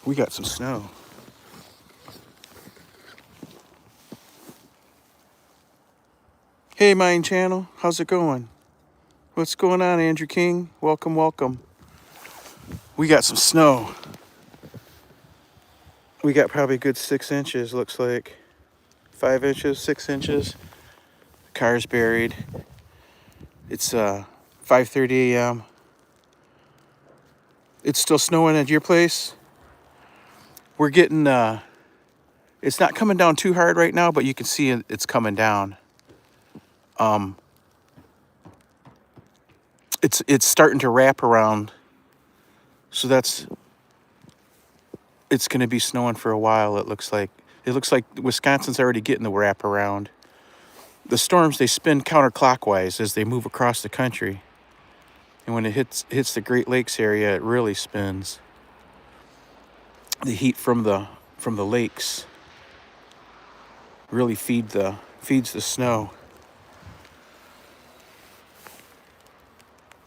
We got some snow. Hey, Mine Channel, how's it going? What's going on, Andrew King? Welcome, welcome. We got some snow. We got probably a good 6 inches, looks like. 5 inches, 6 inches. The car's buried. It's 5:30 a.m. It's still snowing at your place? We're getting, it's not coming down too hard right now, but you can see it's coming down. It's starting to wrap around. So it's going to be snowing for a while, it looks like. It looks like Wisconsin's already getting the wrap around. The storms, they spin counterclockwise as they move across the country. And when it hits the Great Lakes area, it really spins. The heat from the lakes really feeds the snow.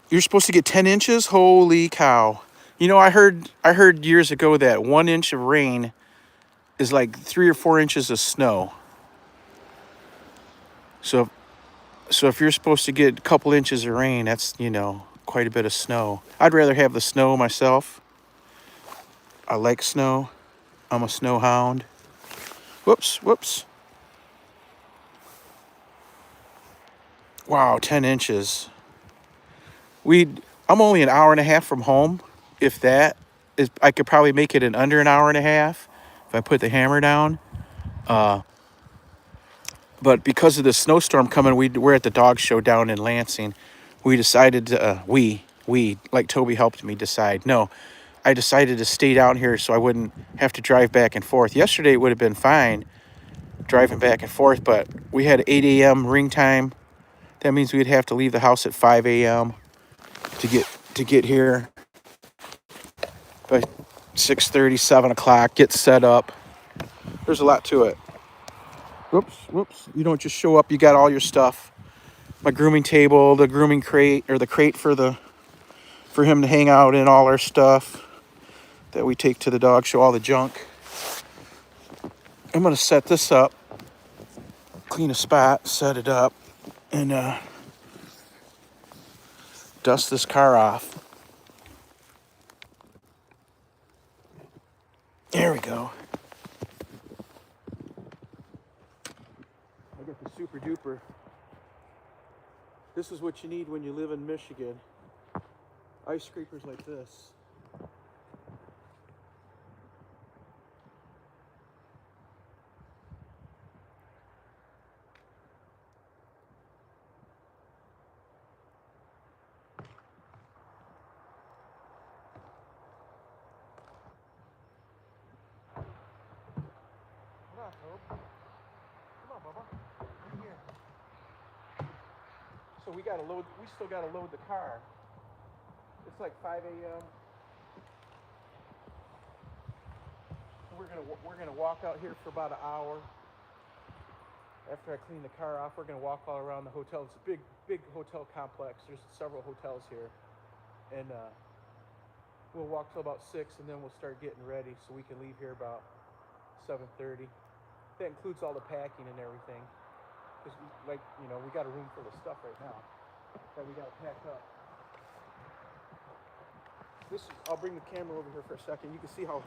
You're supposed to get 10 inches? Holy cow. You know, I heard years ago that 1 inch of rain is like 3 or 4 inches of snow. So if you're supposed to get a couple inches of rain, that's, quite a bit of snow. I'd rather have the snow myself. I like snow. I'm a snow hound. Whoops. Wow, 10 inches. I'm only an hour and a half from home, if that. I could probably make it in under an hour and a half if I put the hammer down. But because of the snowstorm coming, we're at the dog show down in Lansing. We decided to, like Toby helped me decide. No, I decided to stay down here so I wouldn't have to drive back and forth. Yesterday it would have been fine driving back and forth, but we had 8 a.m. ring time. That means we'd have to leave the house at 5 a.m. to get here by 6:30, 7 o'clock, get set up. There's a lot to it. Whoops. You don't just show up, you got all your stuff. My grooming table, the grooming crate, or the crate for him to hang out in, all our stuff that we take to the dog show, all the junk. I'm gonna set this up, clean a spot, set it up, and dust this car off. There we go. I got the super duper. This is what you need when you live in Michigan. Ice scrapers like this. Come on, Hope. Come on, Bubba. Come here. So we still gotta load the car. It's like 5 a.m. We're gonna walk out here for about an hour. After I clean the car off, we're gonna walk all around the hotel. It's a big hotel complex. There's several hotels here, and we'll walk till about 6, and then we'll start getting ready so we can leave here about 7:30. That includes all the packing and everything. Because we got a room full of stuff right now that we gotta pack up. I'll bring the camera over here for a second. You can see how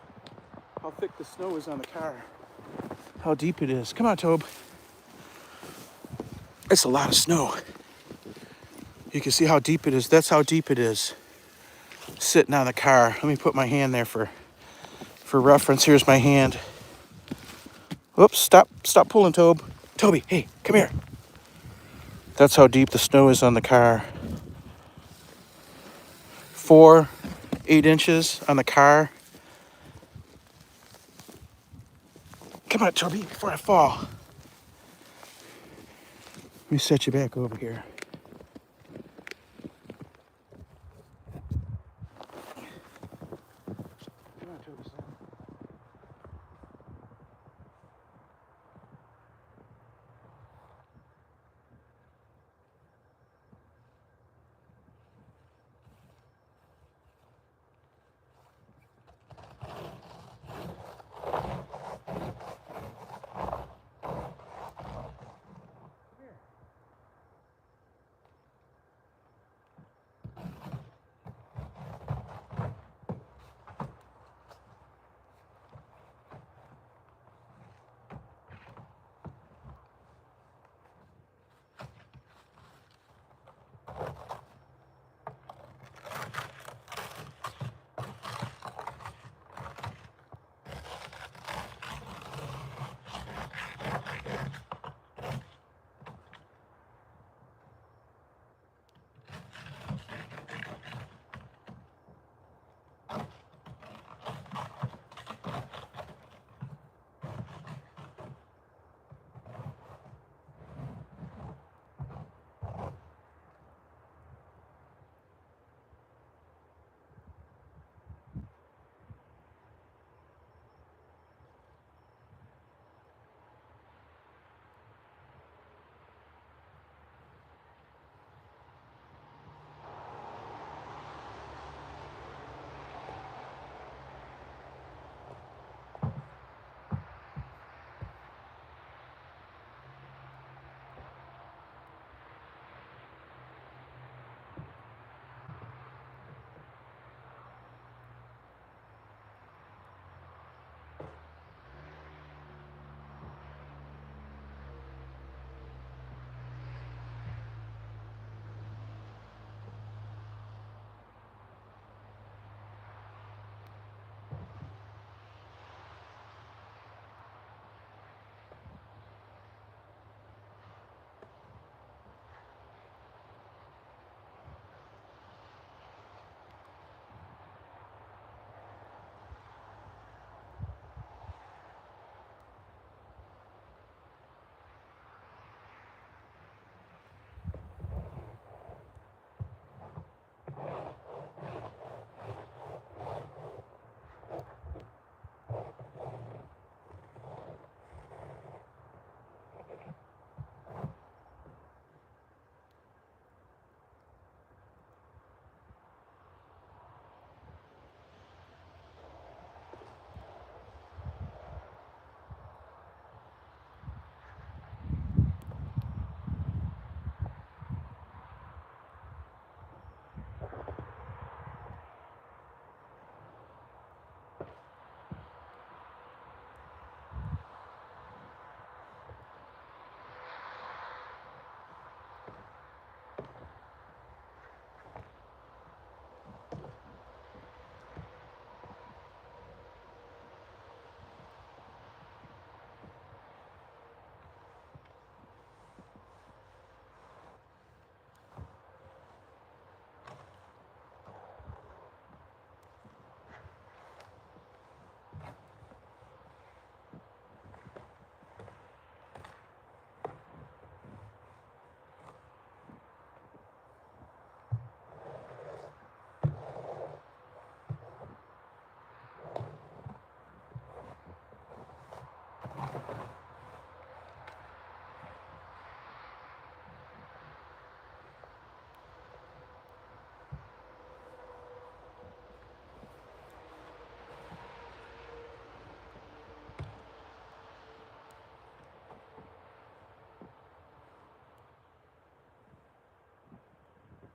thick the snow is on the car. How deep it is. Come on, Tobe. It's a lot of snow. You can see how deep it is. That's how deep it is. Sitting on the car. Let me put my hand there for For reference, here's my hand. Whoops, stop pulling, Toby, hey, come here. That's how deep the snow is on the car. 8 inches on the car. Come on, Toby, before I fall. Let me set you back over here. Come on, Toby, son.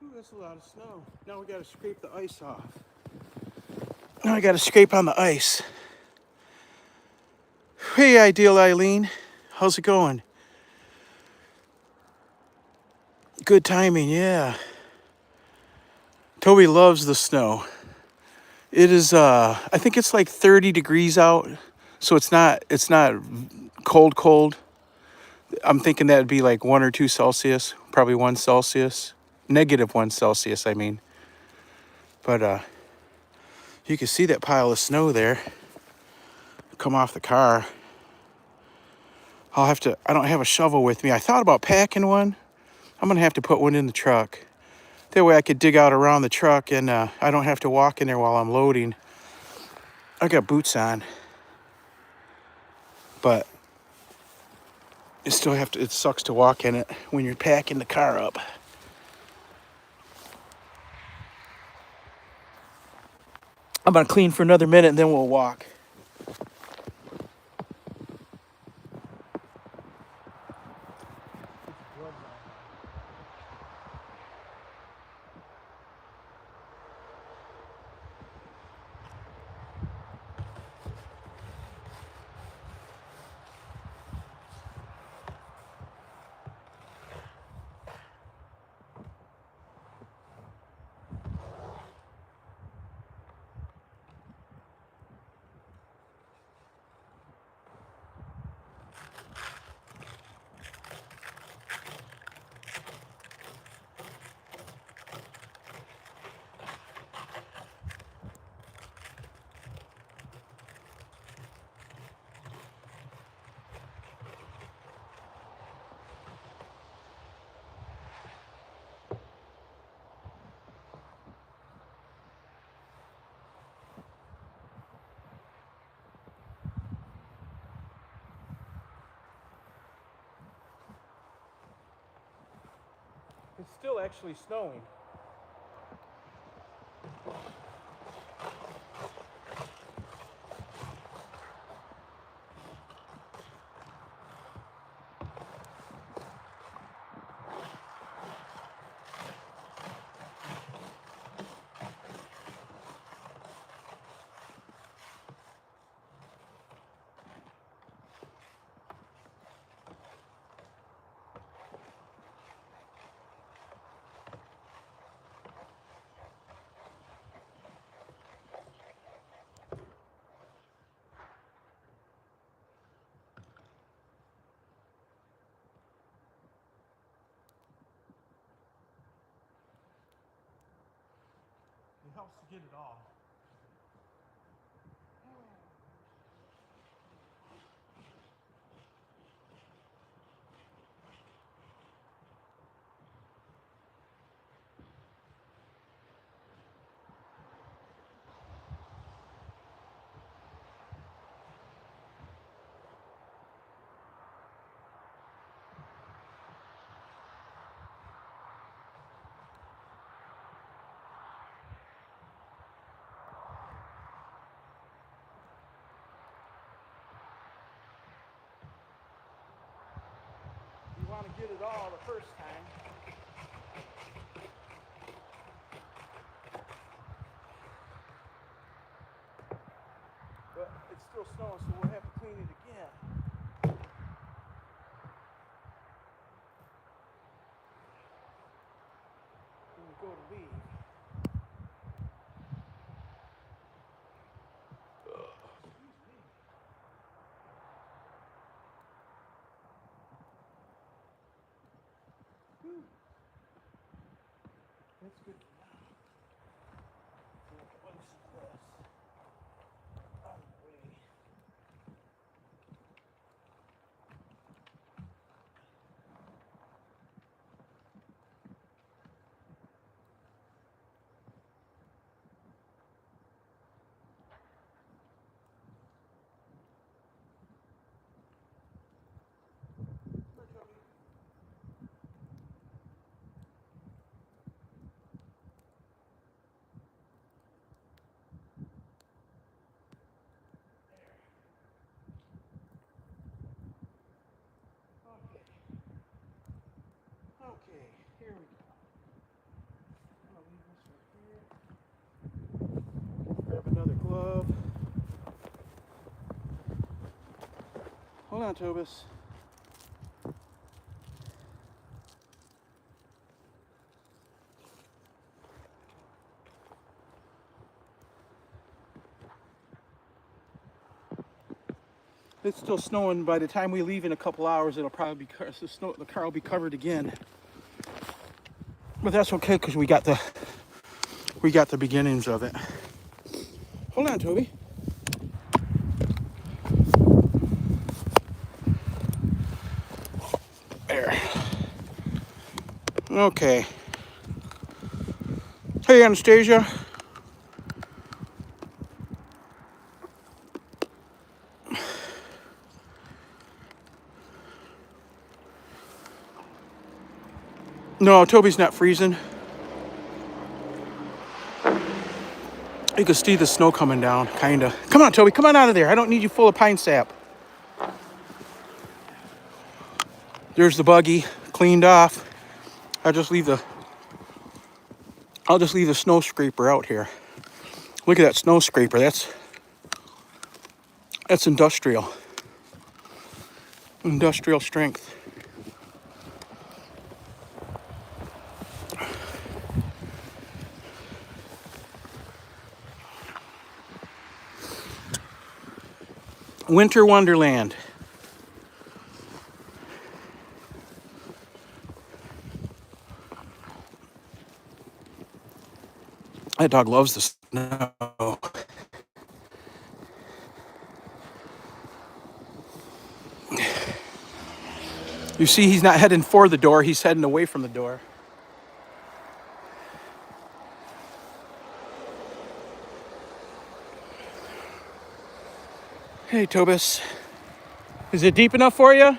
Ooh, that's a lot of snow. Now we gotta scrape the ice off. Now I gotta scrape on the ice. Hey, Ideal Eileen. How's it going? Good timing, yeah. Toby loves the snow. It is I think it's like 30 degrees out. So it's not cold cold. I'm thinking that'd be like 1 or 2 Celsius, probably 1 Celsius. -1 Celsius, I mean. But you can see that pile of snow there come off the car. I don't have a shovel with me. I thought about packing one. I'm gonna have to put one in the truck. That way I could dig out around the truck and I don't have to walk in there while I'm loading. I got boots on, but you still have to, it sucks to walk in it when you're packing the car up. I'm gonna clean for another minute and then we'll walk. It's still actually snowing. It helps to get it all. You want to get it all the first time. But it's still snowing, so we'll have to clean it again. When we go to leave. That's good for now. What's this? On the way. Okay, here we go. I'm gonna leave this right here. Grab another glove. Hold on, Tobis. It's still snowing. By the time we leave in a couple hours, it'll probably be the car will be covered again. But that's okay because we got the beginnings of it. Hold on, Toby. There. Okay. Hey, Anastasia. No, Toby's not freezing. You can see the snow coming down, kinda. Come on, Toby, come on out of there. I don't need you full of pine sap. There's the buggy, cleaned off. I'll just leave the snow scraper out here. Look at that snow scraper. That's industrial. Industrial strength. Winter Wonderland. That dog loves the snow. You see, he's not heading for the door, he's heading away from the door. Hey, Tobis. Is it deep enough for you?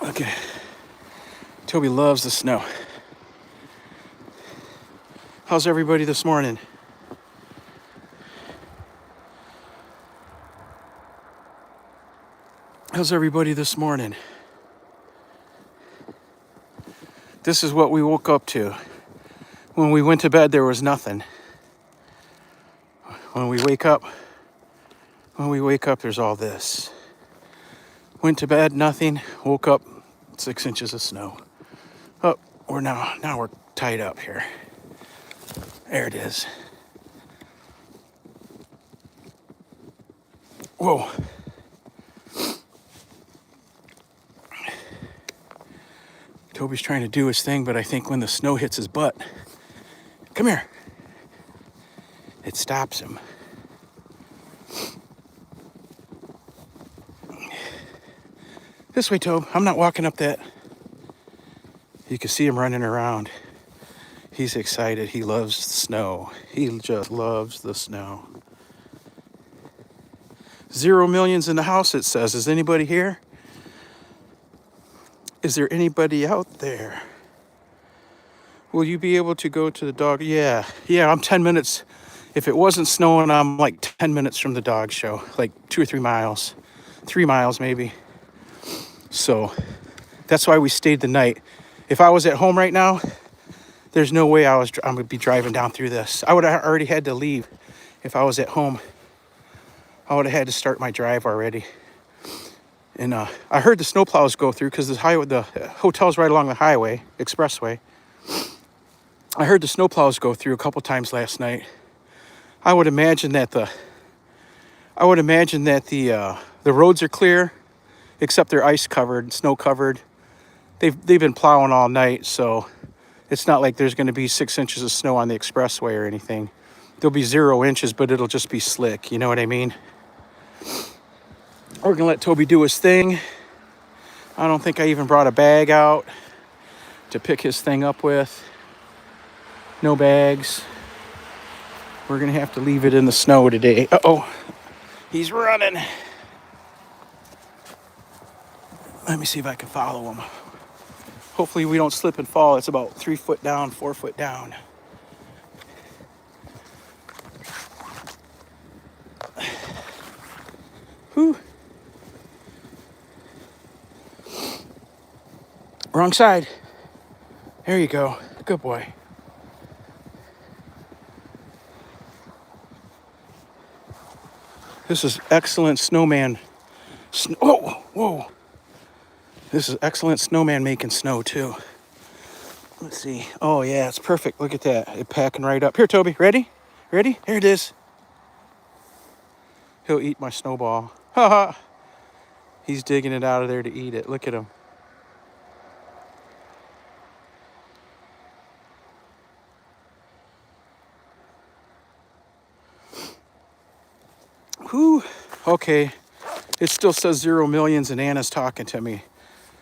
Okay. Toby loves the snow. How's everybody this morning? How's everybody this morning? This is what we woke up to. When we went to bed, there was nothing. When we wake up, there's all this. Went to bed, nothing. Woke up, 6 inches of snow. Oh, now we're tied up here. There it is. Whoa. Toby's trying to do his thing, but I think when the snow hits his butt, come here, it stops him. This way, Tobe. I'm not walking up that. You can see him running around. He's excited. He loves the snow. He just loves the snow. 0 millions in the house, it says. Is anybody here? Is there anybody out there? Will you be able to go to the dog? Yeah, I'm 10 minutes. If it wasn't snowing, I'm like 10 minutes from the dog show, like 2 or 3 miles. 3 miles maybe. So that's why we stayed the night. If I was at home right now, there's no way I'm gonna be driving down through this. I would have already had to leave. If I was at home, I would have had to start my drive already. And I heard the snowplows go through because the hotel's right along the highway, expressway. I heard the snowplows go through a couple times last night. I would imagine that the roads are clear, except they're ice covered, snow covered. They've been plowing all night, so it's not like there's going to be 6 inches of snow on the expressway or anything. There'll be 0 inches, but it'll just be slick. You know what I mean? We're going to let Toby do his thing. I don't think I even brought a bag out to pick his thing up with. No bags. We're going to have to leave it in the snow today. Uh-oh. He's running. Let me see if I can follow him. Hopefully we don't slip and fall. It's about 3 foot down, 4 foot down. Whew. Wrong side. There you go. Good boy. This is excellent snowman. Whoa. This is excellent snowman making snow too. Let's see. Oh, yeah, it's perfect. Look at that. It's packing right up. Here, Toby. Ready? Ready? Here it is. He'll eat my snowball. Ha ha. He's digging it out of there to eat it. Look at him. Whew. Okay. It still says 0 millions and Anna's talking to me.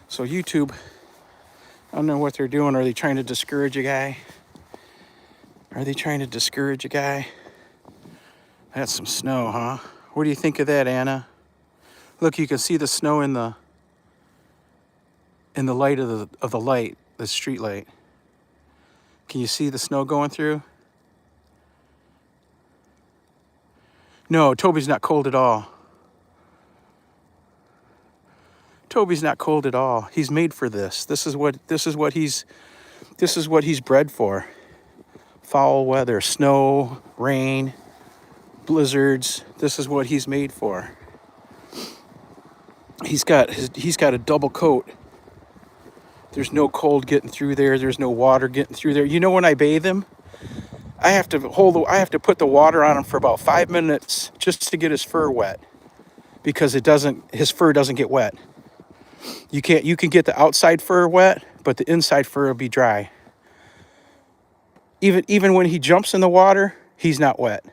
So YouTube, I don't know what they're doing. Are they trying to discourage a guy? Are they trying to discourage a guy? That's some snow, huh? What do you think of that, Anna? Look, you can see the snow in the light of the light, the street light. Can you see the snow going through? No, Toby's not cold at all. Toby's not cold at all. He's made for this. This is what he's bred for. Foul weather, snow, rain, blizzards. This is what he's made for. He's got a double coat. There's no cold getting through there. There's no water getting through there. You know, when I bathe him, I have to put the water on him for about 5 minutes just to get his fur wet, because his fur doesn't get wet. You can get the outside fur wet, but the inside fur will be dry. Even when he jumps in the water, he's not wet.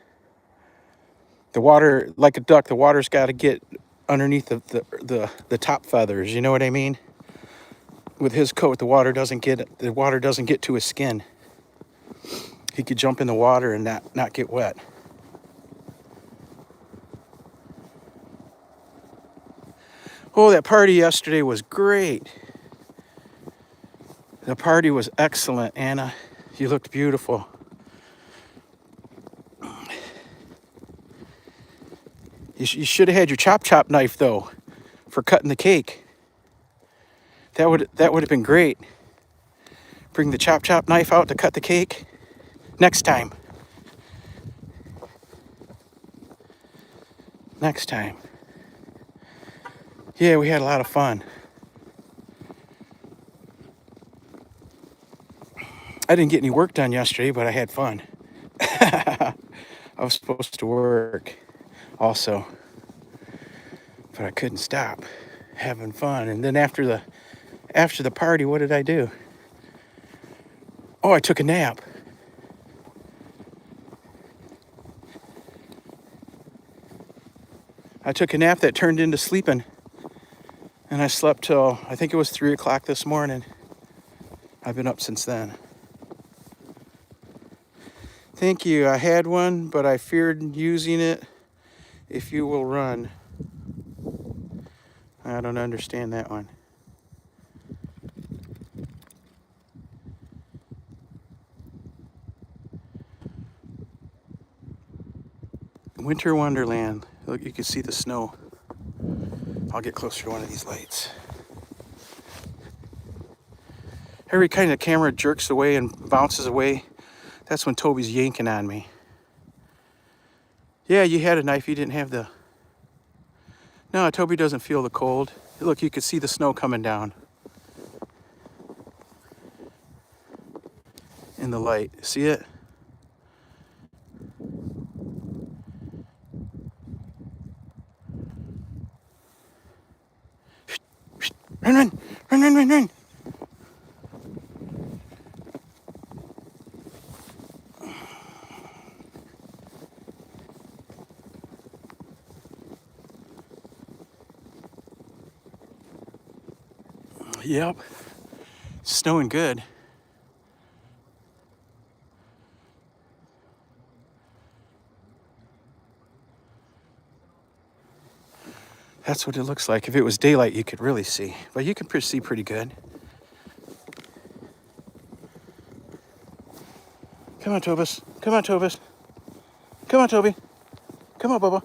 The water, like a duck, the water's got to get underneath the top feathers. You know what I mean? With his coat, the water doesn't get to his skin. He could jump in the water and not get wet. Oh, that party yesterday was great. The party was excellent, Anna. You looked beautiful. You should have had your chop knife, though, for cutting the cake. That would have been great. Bring the chop knife out to cut the cake next time. Next time. Yeah, we had a lot of fun. I didn't get any work done yesterday, but I had fun. I was supposed to work also, but I couldn't stop having fun. And then after the party, what did I do? Oh, I took a nap. I took a nap that turned into sleeping. And I slept till, I think it was 3 o'clock this morning. I've been up since then. Thank you. I had one, but I feared using it. If you will run. I don't understand that one. Winter Wonderland. Look, you can see the snow. I'll get closer to one of these lights. Every kind of camera jerks away and bounces away. That's when Toby's yanking on me. Yeah, you had a knife. You didn't have the... No, Toby doesn't feel the cold. Look, you can see the snow coming down in the light. See it? Run, run, run, run, run, run. Yep. It's snowing good. That's what it looks like. If it was daylight, you could really see. But you can see pretty good. Come on, Tobus. Come on, Tobus. Come on, Toby. Come on, Bubba.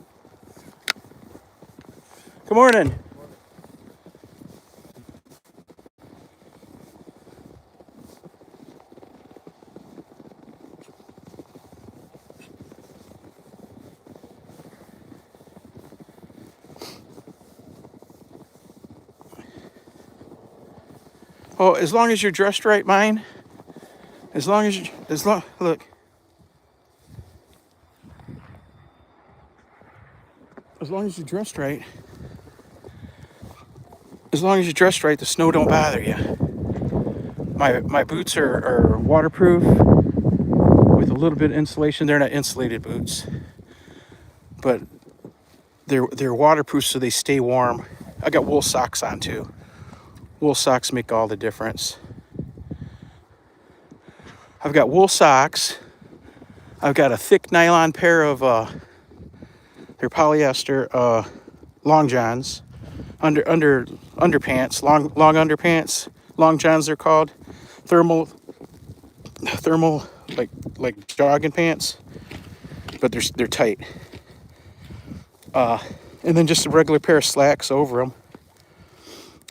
Good morning. Oh, as long as you're dressed right, mine. As long as you, look, as long as you're dressed right, the snow don't bother you. My boots are waterproof with a little bit of insulation. They're not insulated boots, but they're waterproof so they stay warm. I got wool socks on too. Wool socks make all the difference. I've got wool socks. I've got a thick nylon pair of they're polyester long johns, underpants, long underpants, long johns they're called, thermal like jogging pants, but they're tight. And then just a regular pair of slacks over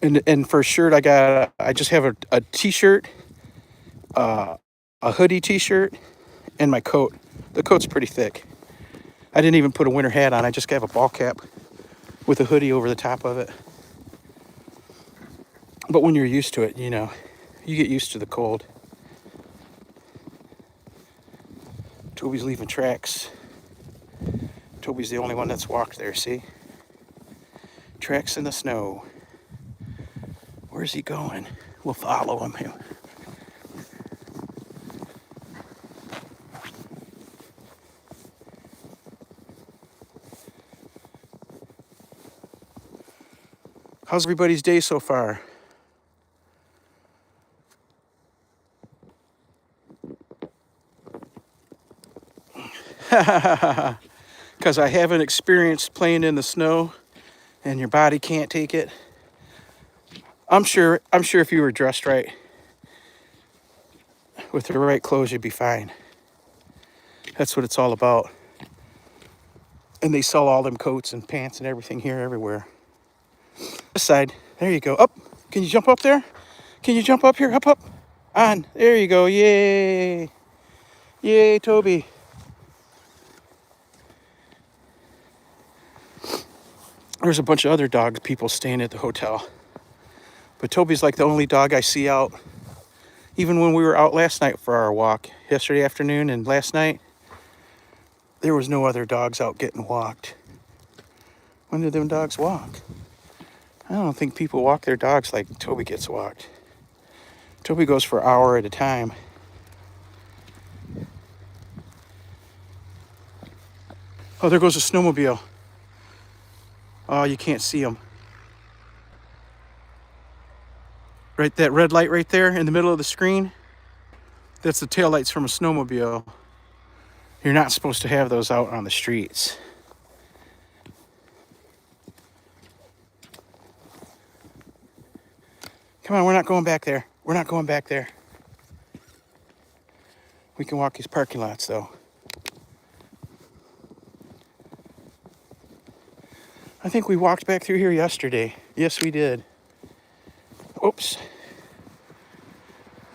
them. And for a shirt, I just have a t-shirt, a hoodie t-shirt, and my coat. The coat's pretty thick. I didn't even put a winter hat on. I just have a ball cap with a hoodie over the top of it. But when you're used to it, you know, you get used to the cold. Toby's leaving tracks. Toby's the only one that's walked there, see? Tracks in the snow. Where's he going? We'll follow him. How's everybody's day so far? Because I haven't experienced playing in the snow and your body can't take it. I'm sure if you were dressed right with the right clothes, you'd be fine. That's what it's all about. And they sell all them coats and pants and everything here everywhere. This side, there you go. Up. Can you jump up there? Can you jump up here? Up, up. On. There you go. Yay. Yay, Toby. There's a bunch of other dog people staying at the hotel. But Toby's like the only dog I see out. Even when we were out last night for our walk, yesterday afternoon and last night, there was no other dogs out getting walked. When did them dogs walk? I don't think people walk their dogs like Toby gets walked. Toby goes for an hour at a time. Oh, there goes a snowmobile. Oh, you can't see him. Right, that red light right there in the middle of the screen, that's the taillights from a snowmobile. You're not supposed to have those out on the streets. Come on, we're not going back there. We're not going back there. We can walk these parking lots, though. I think we walked back through here yesterday. Yes, we did. Oops.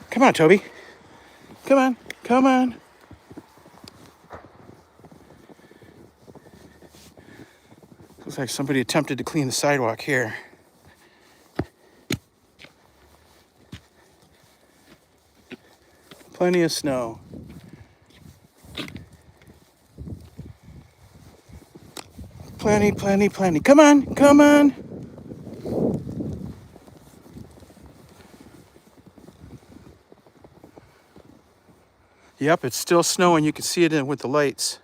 Come on, Toby. Come on. Come on. Looks like somebody attempted to clean the sidewalk here. Plenty of snow. Plenty, plenty, plenty. Come on, come on. Yep, it's still snowing. You can see it in with the lights.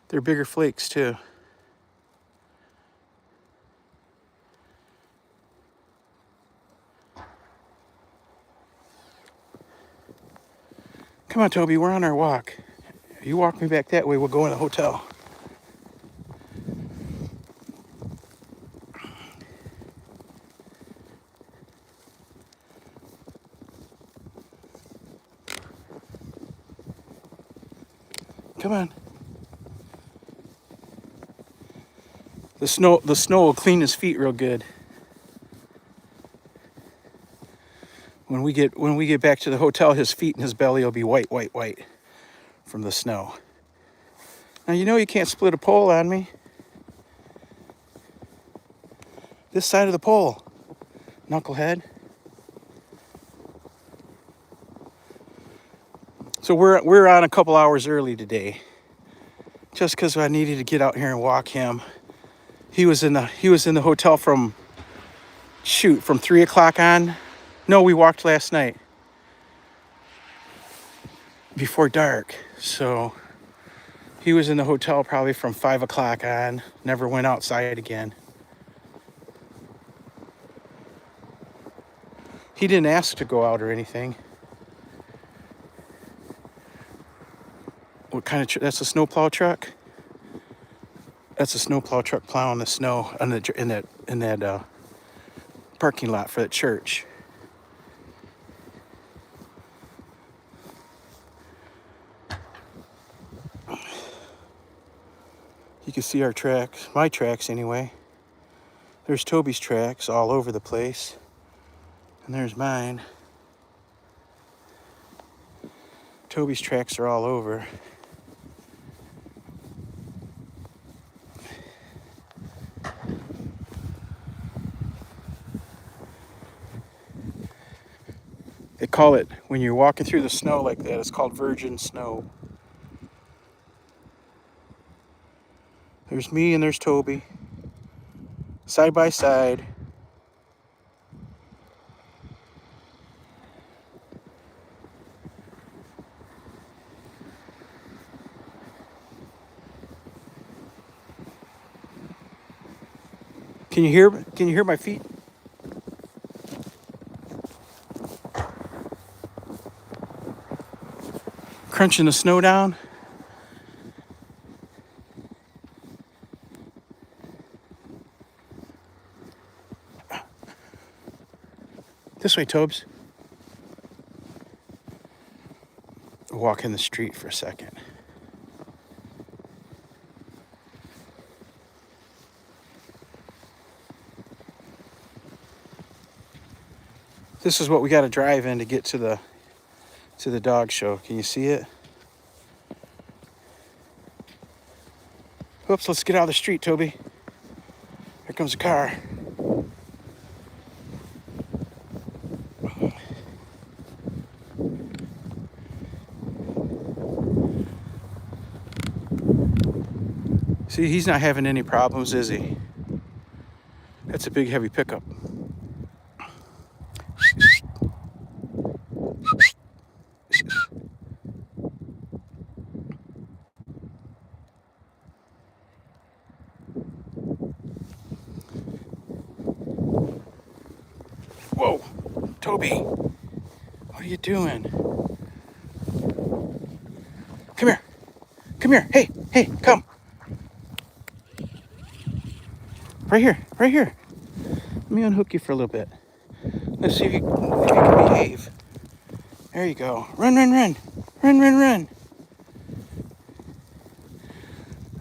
They're bigger flakes too. Come on, Toby, we're on our walk. You walk me back that way, we'll go in the hotel. Come on. The snow will clean his feet real good. When we get back to the hotel, his feet and his belly will be white, white, white from the snow. Now you know you can't split a pole on me. This side of the pole, knucklehead. So we're on a couple hours early today, just because I needed to get out here and walk him. He was in the hotel from 3 o'clock on. No, we walked last night before dark. So he was in the hotel probably from 5 o'clock on. Never went outside again. He didn't ask to go out or anything. What kind of that's a snowplow truck? That's a snowplow truck plowing the snow in that parking lot for the church. You can see our tracks, my tracks anyway. There's Toby's tracks all over the place. And there's mine. Toby's tracks are all over. They call it, when you're walking through the snow like that, it's called virgin snow. There's me and there's Toby. Side by side. Can you hear my feet? Crunching the snow down. This way, Tobes. Walk in the street for a second. This is what we got to drive in to get to the dog show. Can you see it? Oops, let's get out of the street, Toby. Here comes a car. See, he's not having any problems, is he? That's a big, heavy pickup. Whoa, Toby, what are you doing? Come here. Come here. Hey, come. Right here, right here. Let me unhook you for a little bit. Let's see if you can behave. There you go. Run. Run.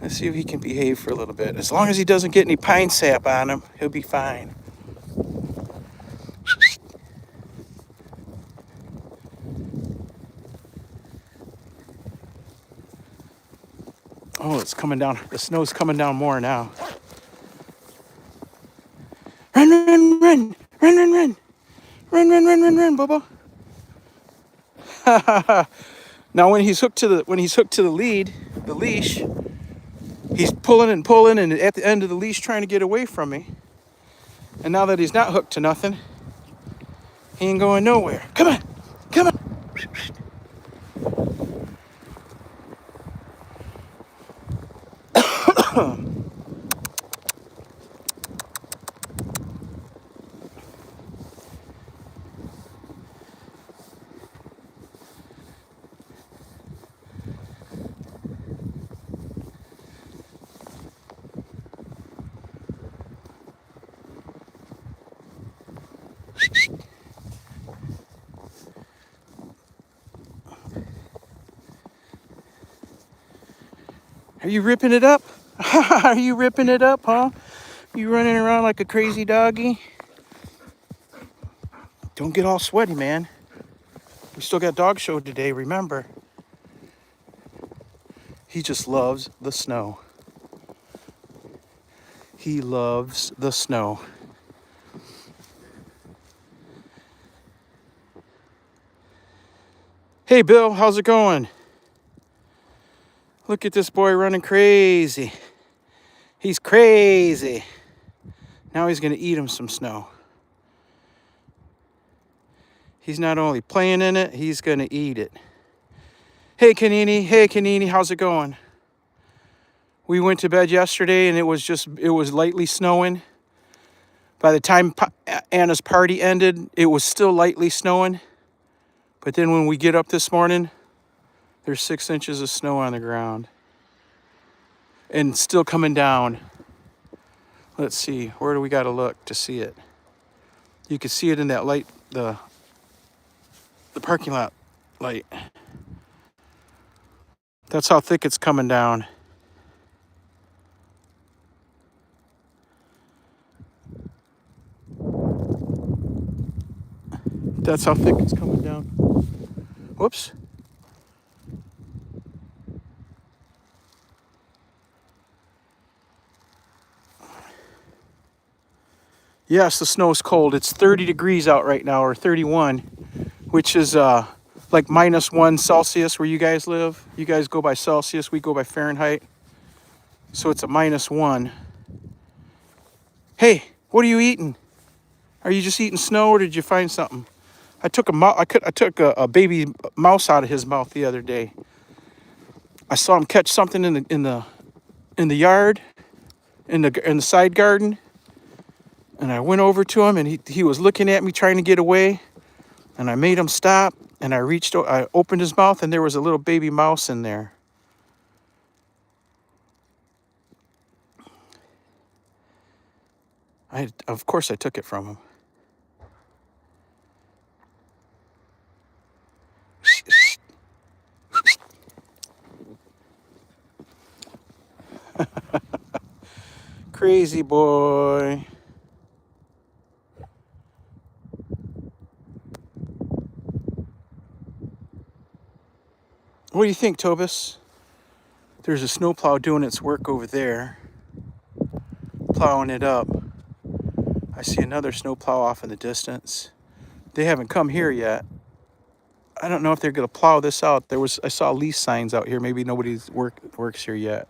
Let's see if he can behave for a little bit. As long as he doesn't get any pine sap on him, he'll be fine. Oh, it's coming down. The snow's coming down more now. Run, Bubba. Now when he's hooked to the leash, he's pulling and at the end of the leash trying to get away from me. And now that he's not hooked to nothing, he ain't going nowhere. Come on. Are you ripping it up? Are you ripping it up, huh? You running around like a crazy doggy? Don't get all sweaty, man. We still got dog show today, remember. He just loves the snow. He loves the snow. Hey, Bill, how's it going? Look at this boy running crazy. He's crazy. Now he's going to eat him some snow. He's not only playing in it, he's going to eat it. Hey, Kanini, how's it going? We went to bed yesterday and it was lightly snowing. By the time Anna's party ended, it was still lightly snowing. But then when we get up this morning, there's 6 inches of snow on the ground. And still coming down. Let's see, where do we got to look to see it? You can see it in that light, the parking lot light. That's how thick it's coming down. That's how thick it's coming down. Whoops. Yes, the snow's cold. It's 30 degrees out right now, or 31, which is like -1 Celsius where you guys live. You guys go by Celsius, we go by Fahrenheit. So it's a -1. Hey, what are you eating? Are you just eating snow, or did you find something? I took a baby mouse out of his mouth the other day. I saw him catch something in the yard, in the side garden, and I went over to him, and he was looking at me trying to get away, and I made him stop, and I opened his mouth, and there was a little baby mouse in there. Of course I took it from him. Crazy boy. What do you think, Tobis? There's a snowplow doing its work over there, plowing it up. I see another snowplow off in the distance. They haven't come here yet. I don't know if they're gonna plow this out. I saw lease signs out here. Maybe nobody's works here yet.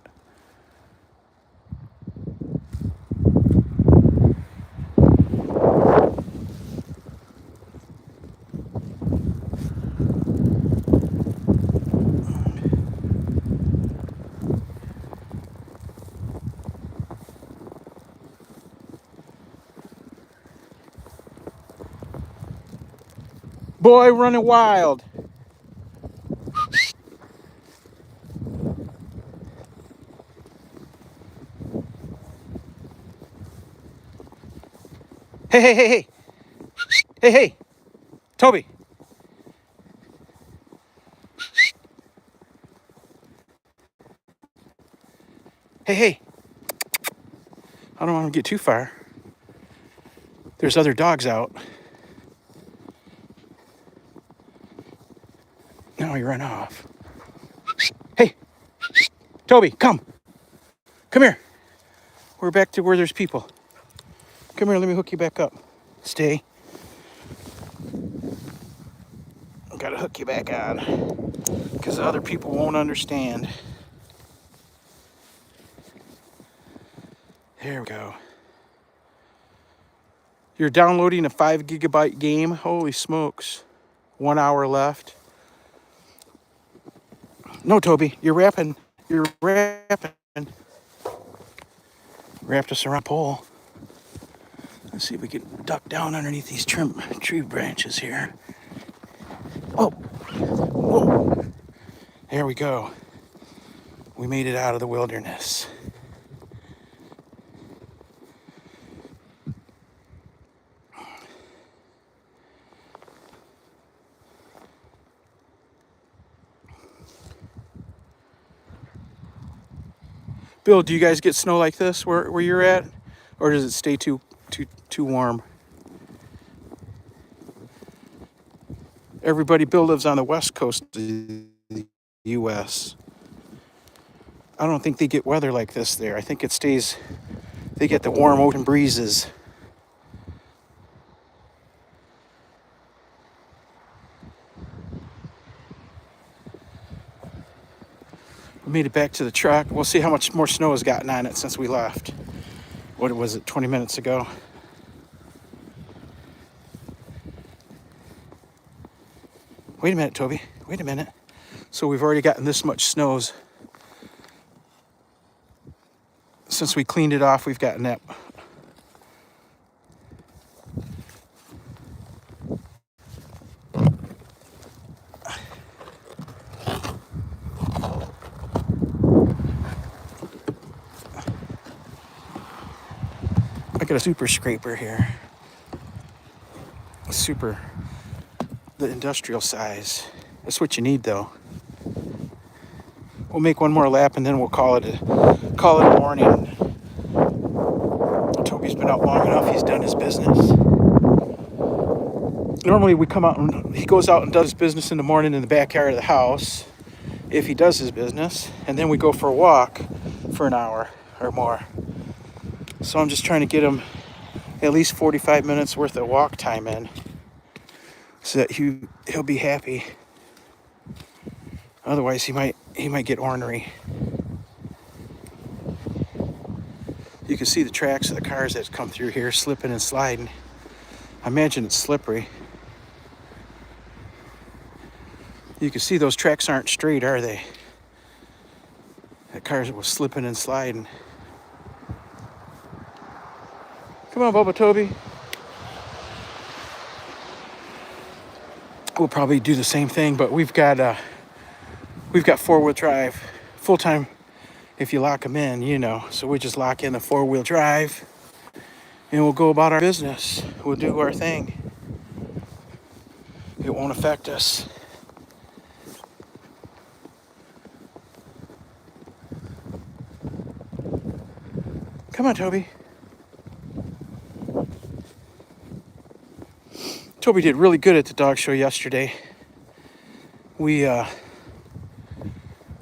Boy running wild. Hey. Hey. Toby. Hey. I don't want to get too far. There's other dogs out. Now he ran off. Hey. Toby, come. Come here. We're back to where there's people. Come here, let me hook you back up. Stay. I've got to hook you back on because other people won't understand. There we go. You're downloading a 5 gigabyte game. Holy smokes. 1 hour left. No, Toby, you're wrapping. Wrapped us around a pole. Let's see if we can duck down underneath these tree branches here. Oh, whoa. There we go. We made it out of the wilderness. Bill, do you guys get snow like this where you're at? Or does it stay too warm? Bill lives on the west coast of the U.S. I don't think they get weather like this there. I think they get the warm ocean breezes. We made it back to the truck. We'll see how much more snow has gotten on it since we left. What was it, 20 minutes ago? Wait a minute, Toby. Wait a minute. So we've already gotten this much snows. Since we cleaned it off, we've gotten that. I got a super scraper here. The industrial size. That's what you need, though. We'll make one more lap and then we'll call it a morning. Toby's been out long enough. He's done his business. Normally we come out and he goes out and does business in the morning in the backyard of the house, if he does his business, and then we go for a walk for an hour or more. So I'm just trying to get him at least 45 minutes worth of walk time in, so that he'll be happy. Otherwise, he might get ornery. You can see the tracks of the cars that come through here, slipping and sliding. I imagine it's slippery. You can see those tracks aren't straight, are they? That cars was slipping and sliding. Come on, Bubba Toby. We'll probably do the same thing, but we've got 4-wheel drive, full time. If you lock them in, you know. So we just lock in the 4-wheel drive, and we'll go about our business. We'll do our thing. It won't affect us. Come on, Toby. Toby did really good at the dog show yesterday. We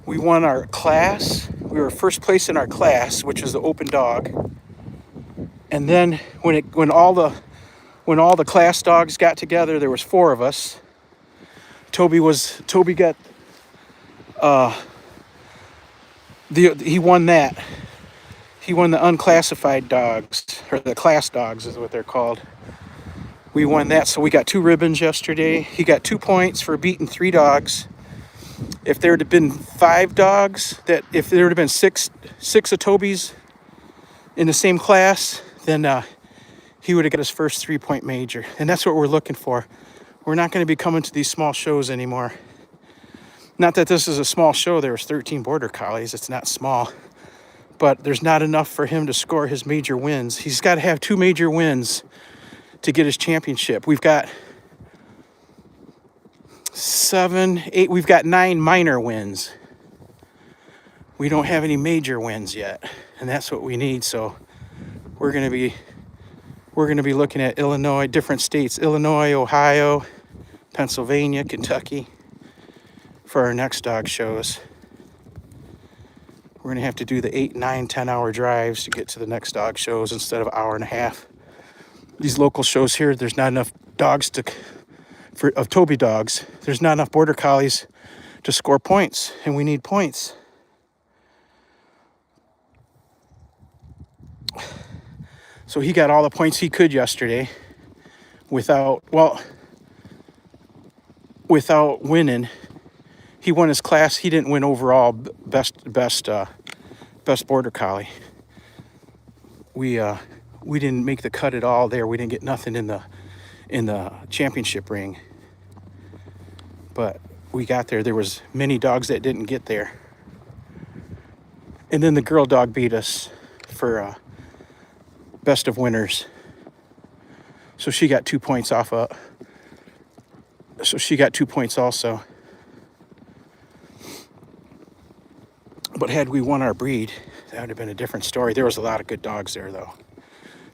won our class. We were first place in our class, which was the open dog. And then when all the class dogs got together, there was 4 of us. Toby got he won that. He won the unclassified dogs, or the class dogs is what they're called. We won that, so we got 2 ribbons yesterday. He got 2 points for beating 3 dogs. If there had been 5 dogs, if there would have been six of Toby's in the same class, then he would have got his first 3-point major. And that's what we're looking for. We're not going to be coming to these small shows anymore. Not that this is a small show. There was 13 border collies. It's not small. But there's not enough for him to score his major wins. He's got to have 2 major wins to get his championship. We've got 7, 8, we've got 9 minor wins. We don't have any major wins yet, and that's what we need. So we're going to be looking at Illinois, different states, Illinois, Ohio, Pennsylvania, Kentucky for our next dog shows. We're going to have to do the 8, 9, 10-hour drives to get to the next dog shows instead of an hour and a half. These local shows here, there's not enough dogs of Toby dogs. There's not enough border collies to score points, and we need points. So he got all the points he could yesterday without winning. He won his class. He didn't win overall best border collie. We didn't make the cut at all there. We didn't get nothing in the championship ring. But we got there. There was many dogs that didn't get there. And then the girl dog beat us for best of winners. So she got 2 points so she got 2 points also. But had we won our breed, that would have been a different story. There was a lot of good dogs there, though.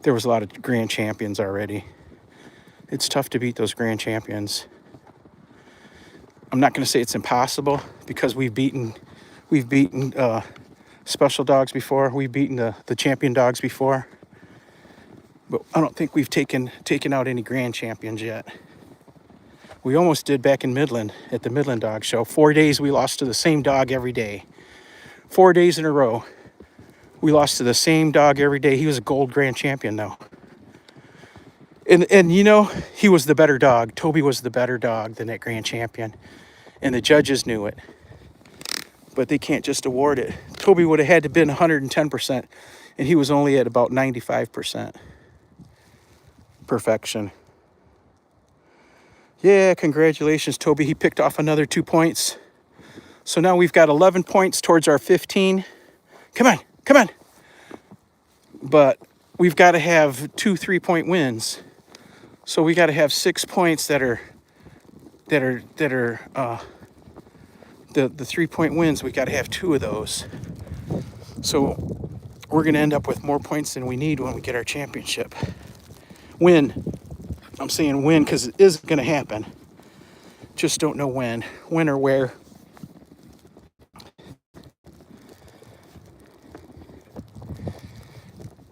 There was a lot of grand champions already. It's tough to beat those grand champions. I'm not going to say it's impossible, because we've beaten special dogs before. We've beaten the champion dogs before. But I don't think we've taken out any grand champions yet. We almost did back in Midland at the Midland Dog Show. 4 days we lost to the same dog every day. 4 days in a row. We lost to the same dog every day. He was a gold grand champion though. And you know, he was the better dog. Toby was the better dog than that grand champion. And the judges knew it. But they can't just award it. Toby would have had to been 110%, and he was only at about 95% perfection. Yeah, congratulations, Toby. He picked off another 2 points. So now we've got 11 points towards our 15. Come on, come on. But we've got to have 2 3-point wins. So we got to have 6 points that are the 3-point wins. We got to have 2 of those. So we're going to end up with more points than we need when we get our championship. Win. I'm saying win because it is going to happen. Just don't know when or where.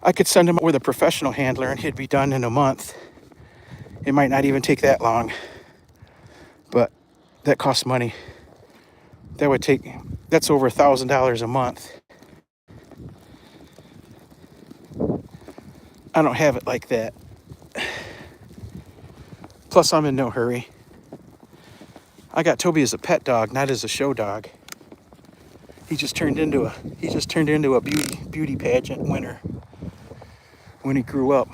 I could send him with a professional handler and he'd be done in a month. It might not even take that long, but that costs money. That's over $1,000 a month. I don't have it like that. Plus, I'm in no hurry. I got Toby as a pet dog, not as a show dog. He just turned into a beauty pageant winner when he grew up.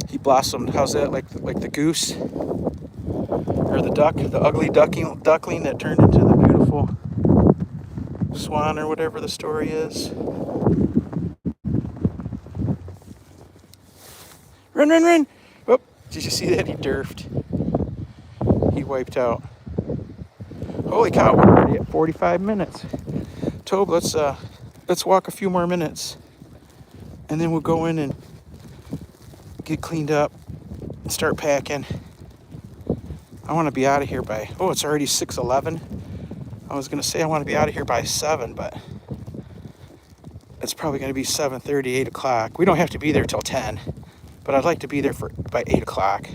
He blossomed. How's that? Like the goose or the duck, the ugly duckling that turned into the beautiful swan or whatever the story is. Run, run, run! Oh, did you see that? He derfed. He wiped out. Holy cow! We're already at 45 minutes. Tobe, let's walk a few more minutes, and then we'll go in and get cleaned up and start packing. I want to be out of here by, it's already 6:11. I was going to say I want to be out of here by 7, but it's probably going to be 7:30, 8 o'clock. We don't have to be there till 10, but I'd like to be there by 8 o'clock.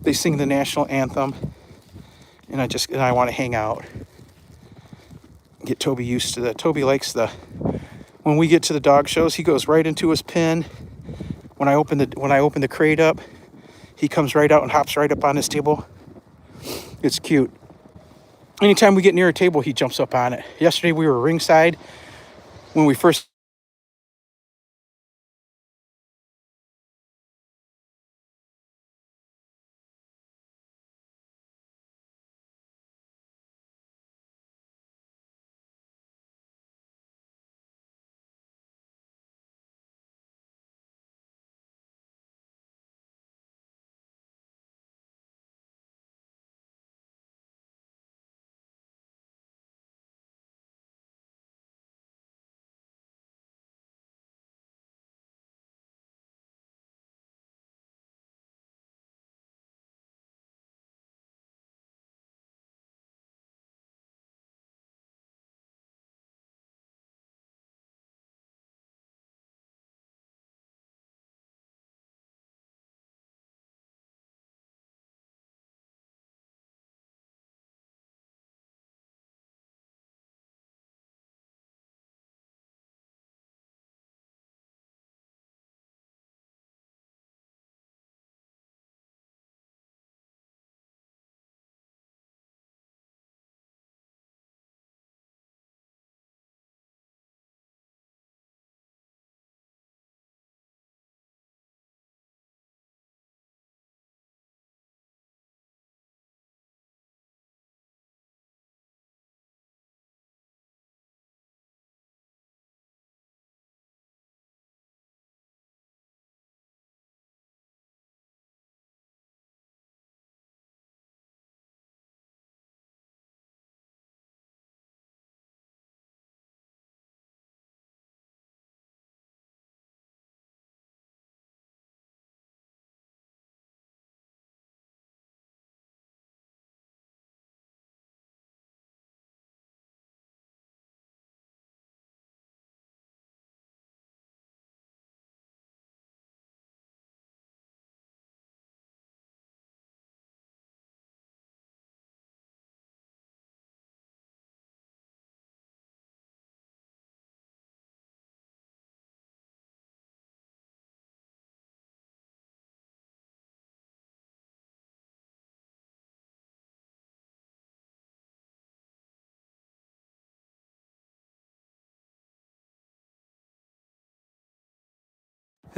They sing the national anthem, and I want to hang out. Get Toby used to that. Toby likes when we get to the dog shows, he goes right into his pen. When I open the crate up, he comes right out and hops right up on his table. It's cute. Anytime we get near a table, he jumps up on it. Yesterday we were ringside when we first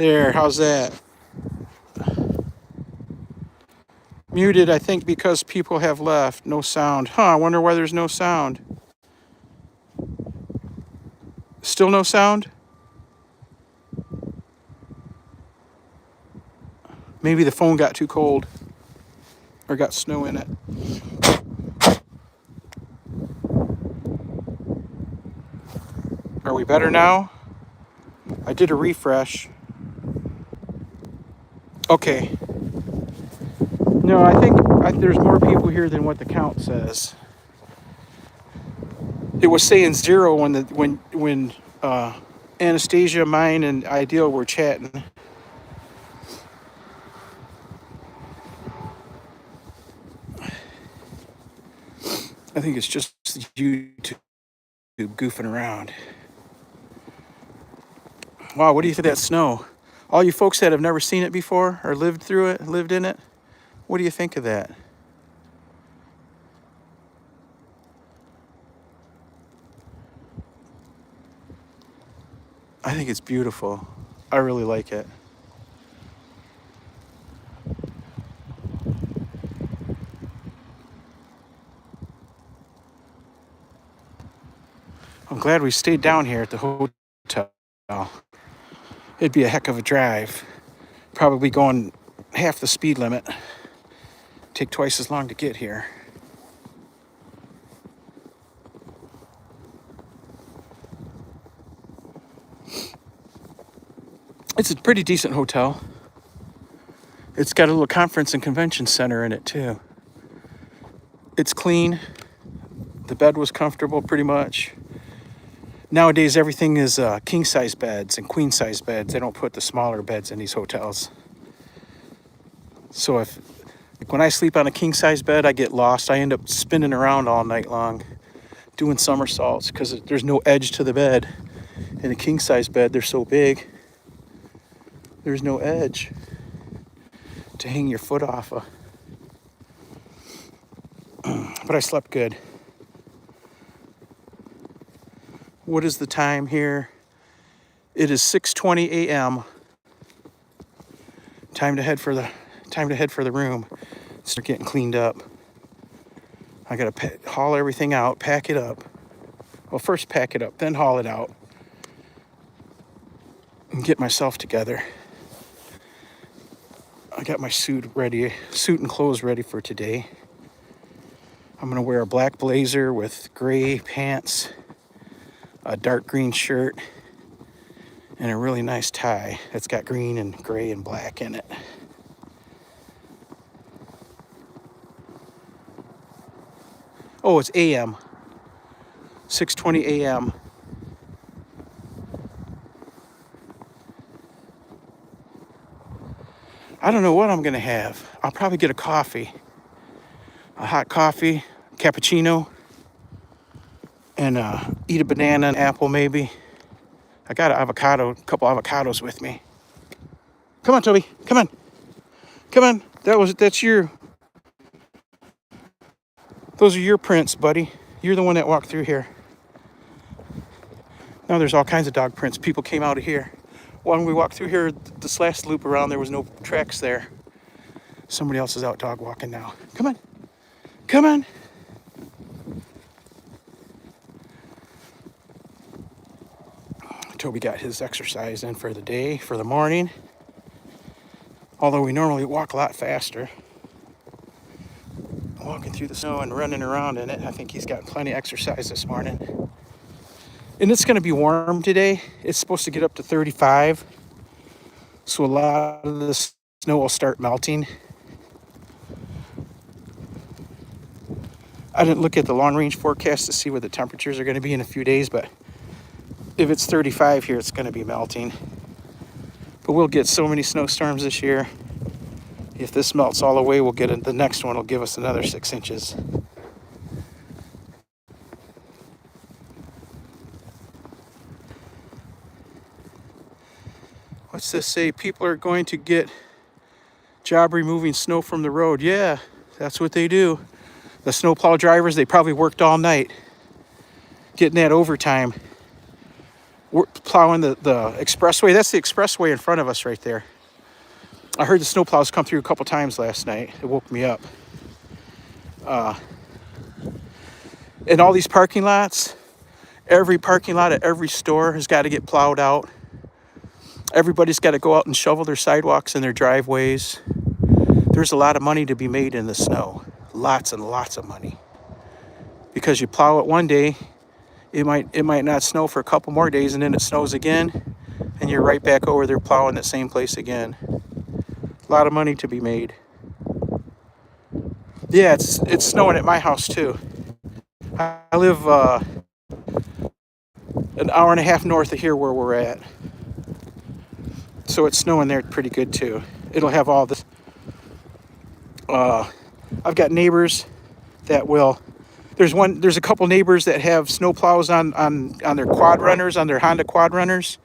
There, how's that? Muted, I think, because people have left. No sound. Huh, I wonder why there's no sound. Still no sound? Maybe the phone got too cold or got snow in it. Are we better now? I did a refresh. Okay. No, I think there's more people here than what the count says. It was saying 0 when Anastasia, mine, and Ideal were chatting. I think it's just YouTube goofing around. Wow, what do you think of that snow? All you folks that have never seen it before or lived through it, lived in it, what do you think of that? I think it's beautiful. I really like it. I'm glad we stayed down here at the hotel. It'd be a heck of a drive. Probably going half the speed limit. Take twice as long to get here. It's a pretty decent hotel. It's got a little conference and convention center in it too. It's clean. The bed was comfortable pretty much. Nowadays, everything is king-size beds and queen-size beds. They don't put the smaller beds in these hotels. So when I sleep on a king-size bed, I get lost. I end up spinning around all night long, doing somersaults because there's no edge to the bed. In a king-size bed, they're so big, there's no edge to hang your foot off of. But I slept good. What is the time here? It is 6:20 a.m. Time to head for the room. Start getting cleaned up. I gotta haul everything out, pack it up. Well, first pack it up, then haul it out, and get myself together. I got my suit and clothes ready for today. I'm gonna wear a black blazer with gray pants, a dark green shirt, and a really nice tie that's got green and gray and black in it. Oh, it's AM. 6:20 a.m. I don't know what I'm gonna have. I'll probably get a coffee. A hot coffee, cappuccino, and eat a banana and apple maybe. I got a couple avocados with me. Come on, Toby, come on. Come on, those are your prints, buddy. You're the one that walked through here. Now there's all kinds of dog prints. People came out of here. When we walked through here, this last loop around, there was no tracks there. Somebody else is out dog walking now. Come on, come on. Toby got his exercise in for the day, for the morning. Although we normally walk a lot faster. Walking through the snow and running around in it. I think he's gotten plenty of exercise this morning. And it's gonna be warm today. It's supposed to get up to 35. So a lot of the snow will start melting. I didn't look at the long range forecast to see what the temperatures are gonna be in a few days, but if it's 35 here, it's gonna be melting. But we'll get so many snowstorms this year. If this melts all the way, we'll get it. The next one will give us another 6 inches. What's this say? People are going to get job removing snow from the road. Yeah, that's what they do. The snowplow drivers, they probably worked all night getting that overtime. We're plowing the expressway. That's the expressway in front of us right there. I heard the snowplows come through a couple times last night. It woke me up. And all these parking lots, every parking lot at every store has got to get plowed out. Everybody's got to go out and shovel their sidewalks and their driveways. There's a lot of money to be made in the snow. Lots and lots of money. Because you plow it one day, it might not snow for a couple more days, and then it snows again, and you're right back over there plowing that same place again. A lot of money to be made. Yeah, it's snowing at my house too. I live an hour and a half north of here where we're at. So it's snowing there pretty good too. It'll have all this. I've got neighbors that will. There's a couple neighbors that have snow plows on their quad runners, on their Honda quad runners.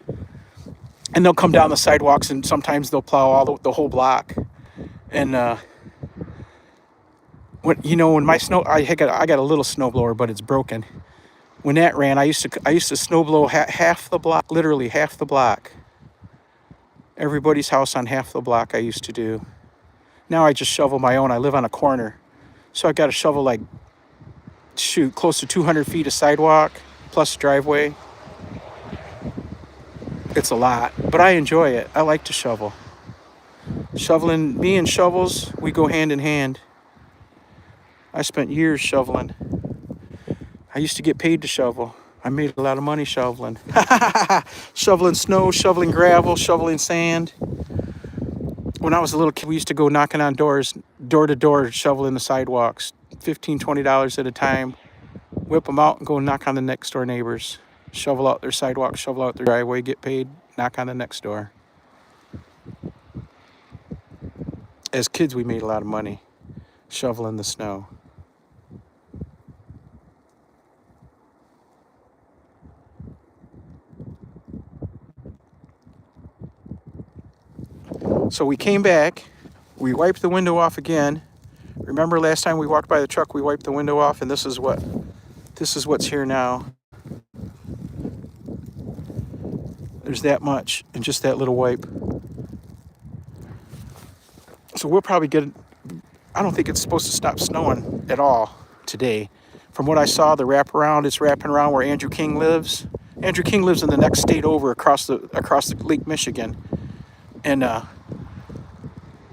And they'll come down the sidewalks, and sometimes they'll plow all the whole block. And when my snow, I got a little snowblower, but it's broken. When that ran, I used to snow blow half the block, literally half the block. Everybody's house on half the block I used to do. Now I just shovel my own. I live on a corner, so I got to shovel like close to 200 feet of sidewalk plus driveway. It's a lot, but I enjoy it. I like to shovel. Shoveling, me and shovels, we go hand in hand. I spent years shoveling. I used to get paid to shovel. I made a lot of money shoveling. Shoveling snow, shoveling gravel, shoveling sand. When I was a little kid, we used to go knocking on doors, door to door, shoveling the sidewalks. $15, $20 at a time. Whip them out and go knock on the next door neighbors. Shovel out their sidewalk, shovel out their driveway, get paid, knock on the next door. As kids, we made a lot of money shoveling the snow. So we came back, we wiped the window off again. Remember last time we walked by the truck, we wiped the window off, and this is what's here now. There's that much in just that little wipe. So we'll probably I don't think it's supposed to stop snowing at all today. From what I saw, the wraparound, it's wrapping around where Andrew King lives. Andrew King lives in the next state over across the Lake Michigan. And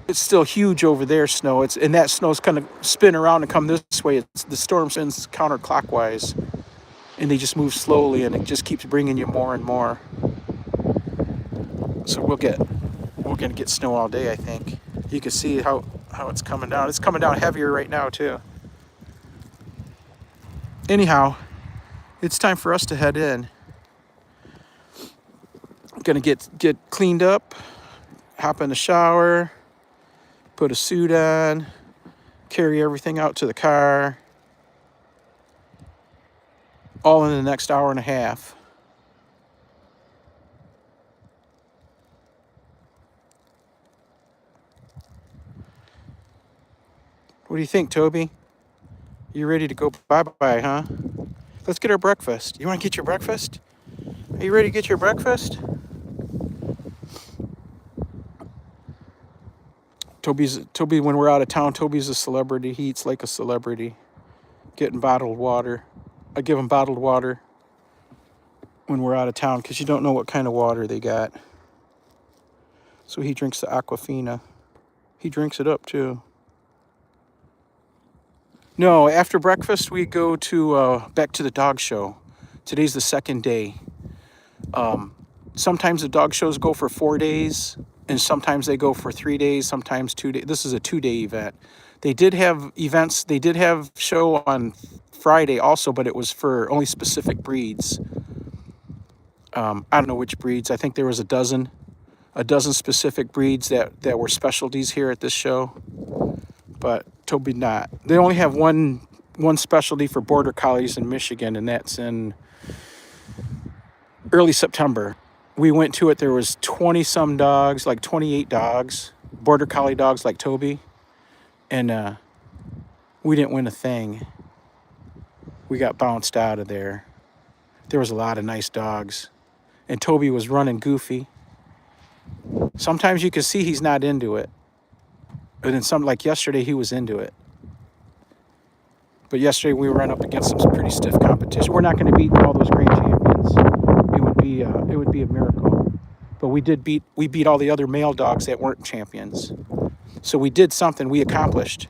it's still huge over there, snow. And that snow's kind of spin around and come this way. The storm spins counterclockwise. And they just move slowly, and it just keeps bringing you more and more. So we're gonna get snow all day, I think. You can see how it's coming down. It's coming down heavier right now too. Anyhow, it's time for us to head in. I'm gonna get cleaned up, hop in the shower, put a suit on, carry everything out to the car. All in the next hour and a half. What do you think, Toby? You ready to go bye-bye, huh? Let's get our breakfast. You want to get your breakfast? Are you ready to get your breakfast? Toby, when we're out of town, Toby's a celebrity. He eats like a celebrity. Getting bottled water. I give him bottled water when we're out of town because you don't know what kind of water they got. So he drinks the Aquafina. He drinks it up too. No, after breakfast we go to back to the dog show. Today's the second day. Sometimes the dog shows go for 4 days, and sometimes they go for 3 days, sometimes 2 days. This is a 2-day event. They did have events. They did have show on Friday also, but it was for only specific breeds. I don't know which breeds. I think there was a dozen specific breeds that were specialties here at this show. But Toby not. They only have one specialty for border collies in Michigan, and that's in early September. We went to it. There was 20 some dogs, like 28 dogs, border collie dogs like Toby, and we didn't win a thing. We got bounced out of there. There was a lot of nice dogs. and Toby was running goofy. Sometimes you can see he's not into it. But then some, like yesterday, he was into it. But yesterday we ran up against some pretty stiff competition. We're not going to beat all those grand champions. It would be a miracle. But we beat all the other male dogs that weren't champions. So we did something. We accomplished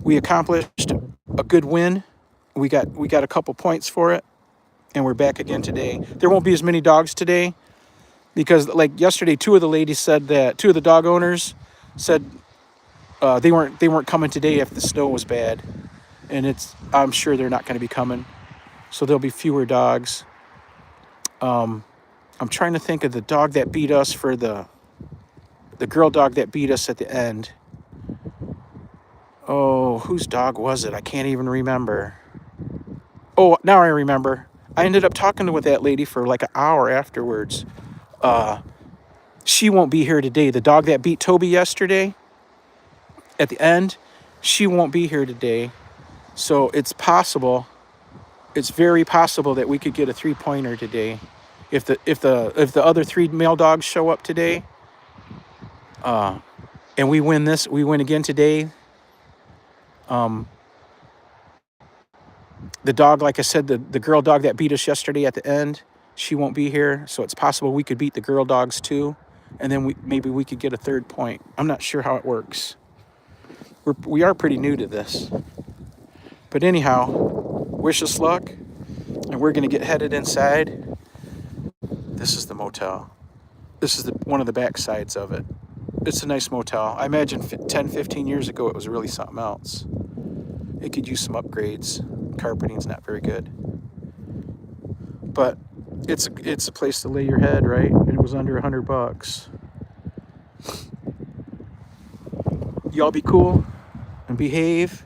a good win. We got a couple points for it, and we're back again today. There won't be as many dogs today because, like yesterday, two of the dog owners said they weren't coming today if the snow was bad, and I'm sure they're not going to be coming, so there'll be fewer dogs. I'm trying to think of the dog that beat us for the girl dog that beat us at the end. Oh, whose dog was it? I can't even remember. Oh, now I remember. I ended up talking with that lady for like an hour afterwards. She won't be here today. The dog that beat Toby yesterday at the end, she won't be here today. So it's possible. It's very possible that we could get a 3-pointer today. If the other 3 male dogs show up today, and we win again today. The dog, like I said, the girl dog that beat us yesterday at the end, she won't be here. So it's possible we could beat the girl dogs too. And then maybe we could get a 3rd point. I'm not sure how it works. We are pretty new to this. But anyhow, wish us luck. And we're going to get headed inside. This is the motel. This is one of the back sides of it. It's a nice motel. I imagine 10, 15 years ago, it was really something else. It could use some upgrades. Carpeting's not very good. But it's a place to lay your head, right? And it was under $100. Y'all be cool and behave.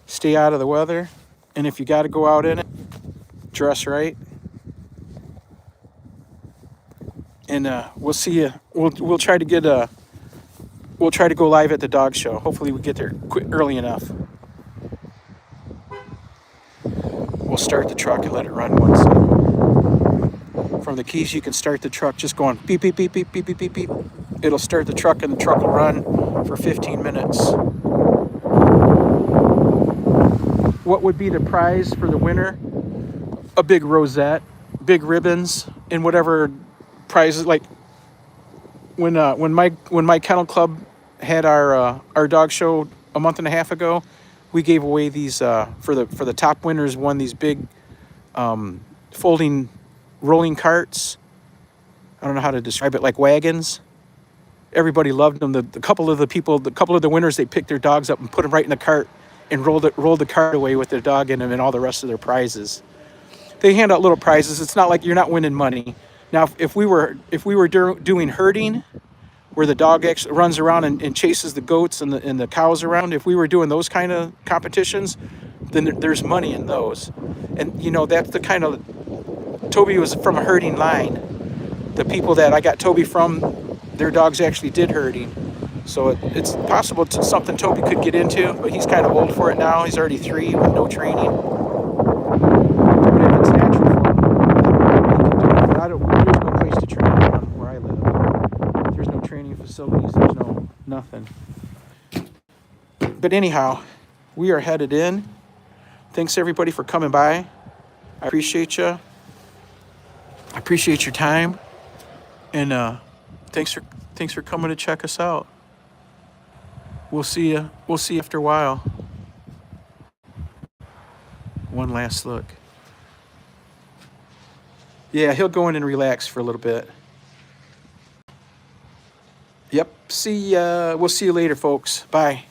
Stay out of the weather. And if you got to go out in it, dress right. And we'll see you. We'll try to go live at the dog show. Hopefully we get there early enough. We'll start the truck and let it run once. From the keys, you can start the truck just going beep, beep, beep, beep, beep, beep, beep, beep. It'll start the truck and the truck will run for 15 minutes. What would be the prize for the winner? A big rosette, big ribbons, and whatever prizes. Like when my kennel club had our dog show a month and a half ago, we gave away these for the top winners. Won these big folding rolling carts. I don't know how to describe it, like wagons. Everybody loved them. The couple of the winners, they picked their dogs up and put them right in the cart and rolled the cart away with their dog in them and all the rest of their prizes. They hand out little prizes. It's not like you're not winning money. Now, if we were doing herding, where the dog actually runs around and chases the goats and the cows around, if we were doing those kind of competitions, then there's money in those. And that's the kind of, Toby was from a herding line. The people that I got Toby from, their dogs actually did herding. So it's possible it's something Toby could get into, but he's kind of old for it now. He's already 3 with no training. But if it's natural for him, there's no place to train around where I live. There's no training facilities. There's no nothing. But anyhow, we are headed in. Thanks everybody for coming by. I appreciate you. I appreciate your time. And thanks for coming to check us out. We'll see you after a while. One last look. Yeah, he'll go in and relax for a little bit. Yep. See ya. We'll see you later, folks. Bye.